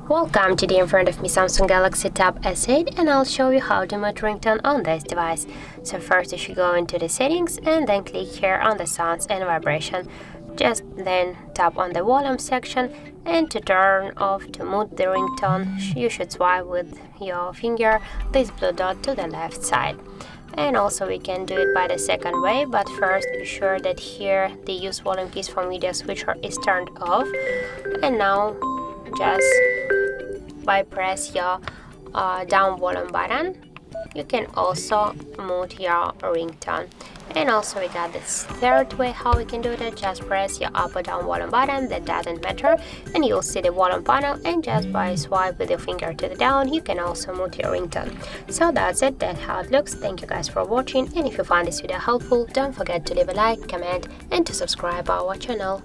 Welcome to the in front of me Samsung Galaxy Tab S8, and I'll show you how to mute ringtone on this device. So first you should go into the settings and then click here on the sounds and vibration. Just then tap on the volume section, and to turn off to mute the ringtone you should swipe with your finger this blue dot to the left side. And also we can do it by the second way, but first be sure that here the use volume keys from media switcher is turned off. And now just by press your down volume button you can also mute your ringtone. And also we got this third way how we can do that. Just press your up or down volume button, that doesn't matter, and you'll see the volume panel, and just by swipe with your finger to the down you can also mute your ringtone. So that's it, that's how it looks. Thank you guys for watching, and if you find this video helpful don't forget to leave a like, comment and to subscribe our channel.